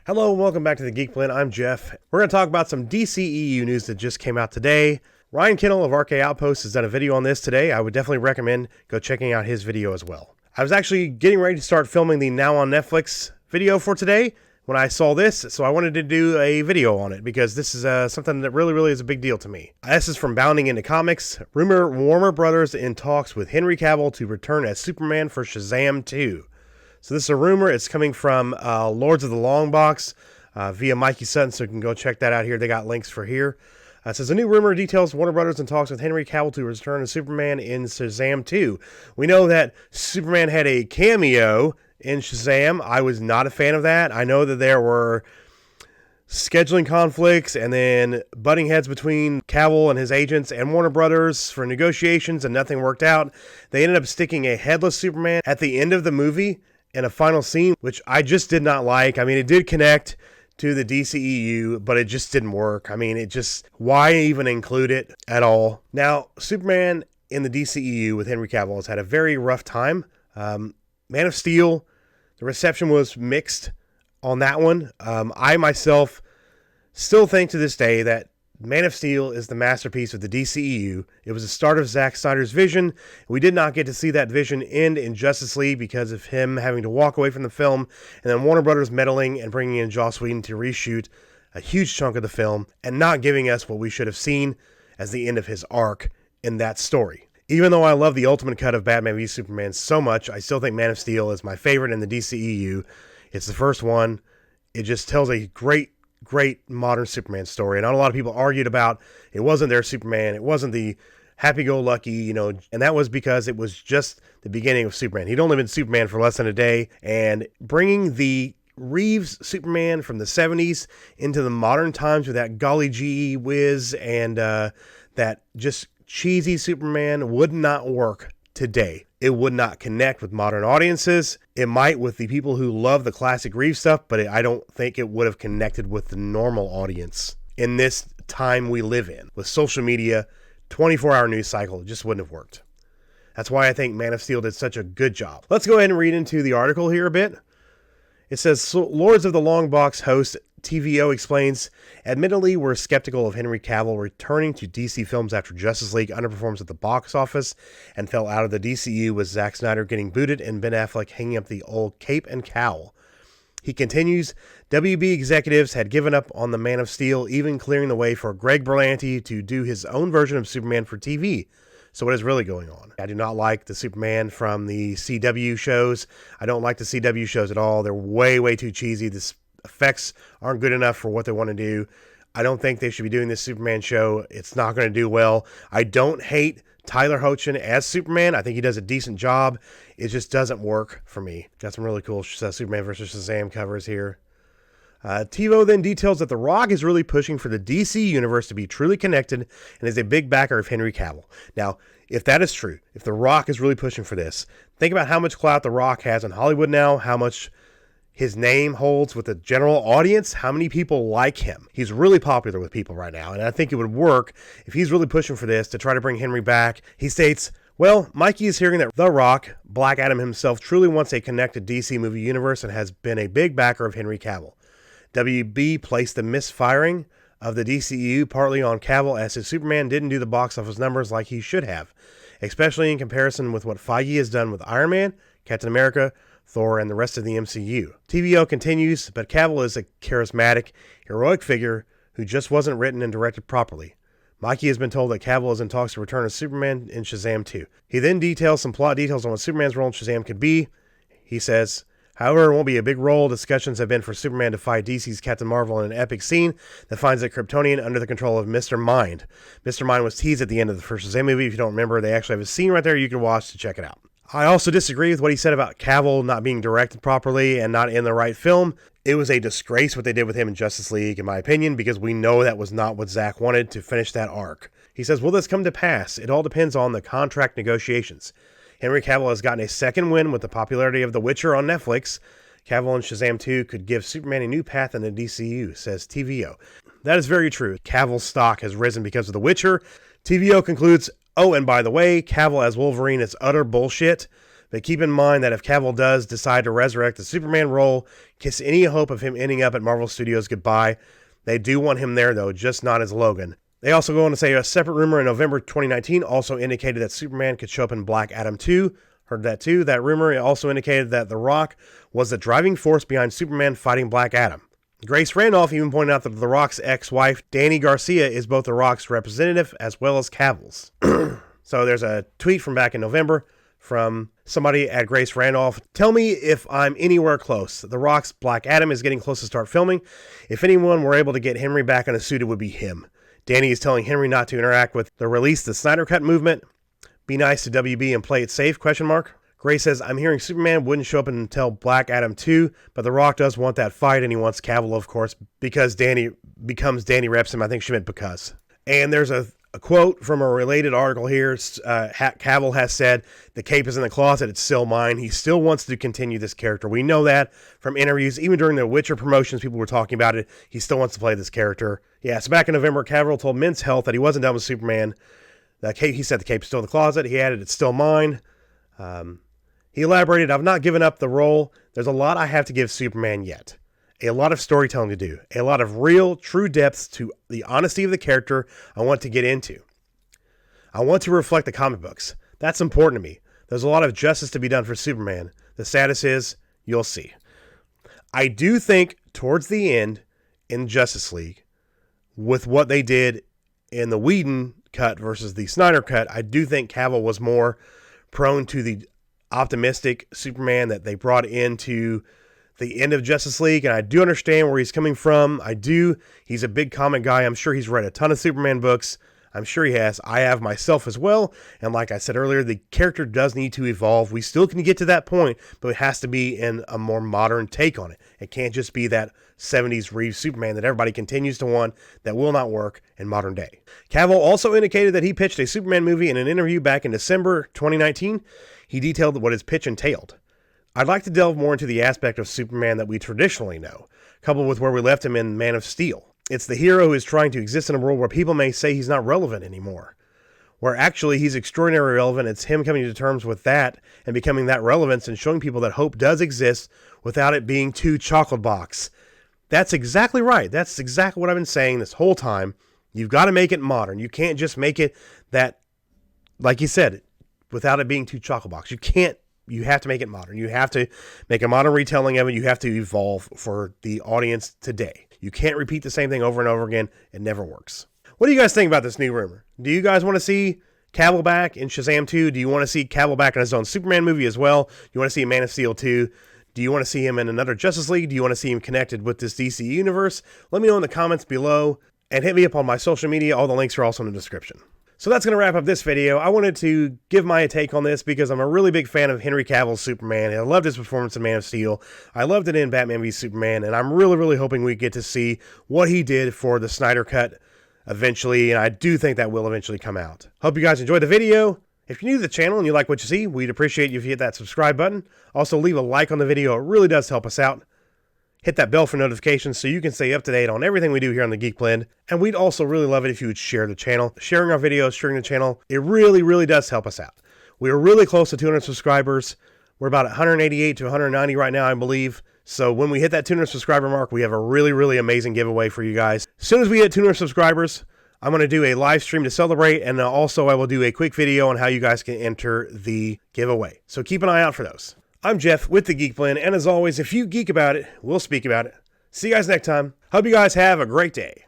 Hello and welcome back to the Geek Blend. I'm Jeff. We're going to talk about some DCEU news that just came out today. Ryan Kennel of RK Outpost has done a video on this today. I would definitely recommend go checking out his video as well. I was actually getting ready to start filming the Now on Netflix video for today when I saw this, so I wanted to do a video on it because this is something that really is a big deal to me. This is from Bounding Into Comics. Rumor Warner Brothers in talks with Henry Cavill to return as Superman for Shazam 2. So this is a rumor. It's coming from Lords of the Long Box via Mikey Sutton, so you can go check that out here. They got links for here. It says, a new rumor details Warner Brothers in talks with Henry Cavill to return as Superman in Shazam 2. We know that Superman had a cameo in Shazam. I was not a fan of that. I know that there were scheduling conflicts and then butting heads between Cavill and his agents and Warner Brothers for negotiations, and nothing worked out. They ended up sticking a headless Superman at the end of the movie in a final scene, which I just did not like. I mean, it did connect to the DCEU, but it just didn't work. I mean, why even include it at all? Now, Superman in the DCEU with Henry Cavill has had a very rough time. Man of Steel, the reception was mixed on that one. I myself still think to this day that Man of Steel is the masterpiece of the DCEU. It was the start of Zack Snyder's vision. We did not get to see that vision end in Justice League because of him having to walk away from the film, and then Warner Brothers meddling and bringing in Joss Whedon to reshoot a huge chunk of the film and not giving us what we should have seen as the end of his arc in that story. Even though I love the Ultimate Cut of Batman v Superman so much, I still think Man of Steel is my favorite in the DCEU. It's the first one. It just tells a great modern Superman story. And not a lot of people argued about it wasn't their Superman. It wasn't the happy-go-lucky, and that was because it was just the beginning of Superman. He'd only been Superman for less than a day, and bringing the Reeves Superman from the 70s into the modern times with that golly gee whiz and that just cheesy Superman would not work today. It would not connect with modern audiences. It might with the people who love the classic Reeves stuff, but I don't think it would have connected with the normal audience in this time we live in. With social media, 24-hour news cycle, it just wouldn't have worked. That's why I think Man of Steel did such a good job. Let's go ahead and read into the article here a bit. It says, Lords of the Long Box host TVO explains, admittedly, we're skeptical of Henry Cavill returning to DC films after Justice League underperforms at the box office and fell out of the DCU with Zack Snyder getting booted and Ben Affleck hanging up the old cape and cowl. He continues, WB executives had given up on the Man of Steel, even clearing the way for Greg Berlanti to do his own version of Superman for TV. So what is really going on? I do not like the Superman from the CW shows. I don't like the CW shows at all. They're way too cheesy. The effects aren't good enough for what they want to do. I don't think they should be doing this Superman show. It's not going to do well. I don't hate Tyler Hoechlin as Superman. I think he does a decent job. It just doesn't work for me. Got some really cool Superman vs. Shazam covers here. TiVo then details that The Rock is really pushing for the DC universe to be truly connected and is a big backer of Henry Cavill. Now, if that is true, if The Rock is really pushing for this, think about how much clout The Rock has in Hollywood now, how much his name holds with the general audience, how many people like him. He's really popular with people right now, and I think it would work if he's really pushing for this to try to bring Henry back. He states, well, Mikey is hearing that The Rock, Black Adam himself, truly wants a connected DC movie universe and has been a big backer of Henry Cavill. WB placed the misfiring of the DCEU partly on Cavill as his Superman didn't do the box office numbers like he should have, especially in comparison with what Feige has done with Iron Man, Captain America, Thor, and the rest of the MCU. TVO continues, but Cavill is a charismatic, heroic figure who just wasn't written and directed properly. Mikey has been told that Cavill is in talks to return as Superman in Shazam 2. He then details some plot details on what Superman's role in Shazam could be. He says, however, it won't be a big role. Discussions have been for Superman to fight DC's Captain Marvel in an epic scene that finds a Kryptonian under the control of Mr. Mind. Mr. Mind was teased at the end of the first Shazam movie. If you don't remember, they actually have a scene right there you can watch to check it out. I also disagree with what he said about Cavill not being directed properly and not in the right film. It was a disgrace what they did with him in Justice League, in my opinion, because we know that was not what Zack wanted to finish that arc. He says, will this come to pass? It all depends on the contract negotiations. Henry Cavill has gotten a second win with the popularity of The Witcher on Netflix. Cavill and Shazam 2 could give Superman a new path in the DCU, says TVO. That is very true. Cavill's stock has risen because of The Witcher. TVO concludes, oh, and by the way, Cavill as Wolverine is utter bullshit. But keep in mind that if Cavill does decide to resurrect the Superman role, kiss any hope of him ending up at Marvel Studios goodbye. They do want him there, though, just not as Logan. They also go on to say a separate rumor in November 2019 also indicated that Superman could show up in Black Adam 2. Heard that too. That rumor also indicated that The Rock was the driving force behind Superman fighting Black Adam. Grace Randolph even pointed out that The Rock's ex-wife, Dany Garcia, is both The Rock's representative as well as Cavill's. So there's a tweet from back in November from somebody at Grace Randolph. Tell me if I'm anywhere close. The Rock's Black Adam is getting close to start filming. If anyone were able to get Henry back in a suit, it would be him. Dany is telling Henry not to interact with the Release the Snyder Cut movement. Be nice to WB and play it safe, ? Grace says, I'm hearing Superman wouldn't show up until Black Adam 2, but The Rock does want that fight, and he wants Cavill, of course, because Dany reps him. I think she meant because. And there's a quote from a related article here. Cavill has said, the cape is in the closet, it's still mine. He still wants to continue this character. We know that from interviews. Even during the Witcher promotions, people were talking about it. He still wants to play this character. Yeah, so back in November, Cavill told Men's Health that he wasn't done with Superman. He said the cape's still in the closet. He added, it's still mine. He elaborated, I've not given up the role. There's a lot I have to give Superman yet. A lot of storytelling to do. A lot of real, true depths to the honesty of the character I want to get into. I want to reflect the comic books. That's important to me. There's a lot of justice to be done for Superman. The status is, you'll see. I do think towards the end in Justice League, with what they did in the Whedon cut versus the Snyder cut, I do think Cavill was more prone to the optimistic Superman that they brought into the end of Justice League, and I do understand where he's coming from. He's a big comic guy. I'm sure he's read a ton of Superman books. I'm sure he has. I have myself as well, and like I said earlier, the character does need to evolve. We still can get to that point, but it has to be in a more modern take on it. It can't just be that 70s Reeves Superman that everybody continues to want that will not work in modern day. Cavill also indicated that he pitched a Superman movie in an interview back in December 2019. He detailed what his pitch entailed. I'd like to delve more into the aspect of Superman that we traditionally know, coupled with where we left him in Man of Steel. It's the hero who is trying to exist in a world where people may say he's not relevant anymore. Where actually he's extraordinarily relevant. It's him coming to terms with that and becoming that relevance and showing people that hope does exist without it being too chocolate box. That's exactly right. That's exactly what I've been saying this whole time. You've got to make it modern. You can't just make it that, like you said, without it being too chocolate box. You have to make it modern. You have to make a modern retelling of it. You have to evolve for the audience today. You can't repeat the same thing over and over again. It never works. What do you guys think about this new rumor? Do you guys want to see Cavill back in Shazam 2? Do you want to see Cavill back in his own Superman movie as well? Do you want to see Man of Steel 2? Do you want to see him in another Justice League? Do you want to see him connected with this DC universe? Let me know in the comments below and hit me up on my social media. All the links are also in the description. So that's going to wrap up this video. I wanted to give my take on this because I'm a really big fan of Henry Cavill's Superman. I loved his performance in Man of Steel. I loved it in Batman v Superman, and I'm really, really hoping we get to see what he did for the Snyder Cut eventually, and I do think that will eventually come out. Hope you guys enjoyed the video. If you're new to the channel and you like what you see, we'd appreciate you if you hit that subscribe button. Also, leave a like on the video. It really does help us out. Hit that bell for notifications so you can stay up to date on everything we do here on the Geek Blend. And we'd also really love it if you would share the channel. Sharing our videos, sharing the channel, it really, really does help us out. We are really close to 200 subscribers. We're about 188 to 190 right now, I believe. So when we hit that 200 subscriber mark, we have a really, really amazing giveaway for you guys. As soon as we hit 200 subscribers, I'm going to do a live stream to celebrate, and also I will do a quick video on how you guys can enter the giveaway. So keep an eye out for those. I'm Jeff with the Geek Blend, and as always, if you geek about it, we'll speak about it. See you guys next time. Hope you guys have a great day.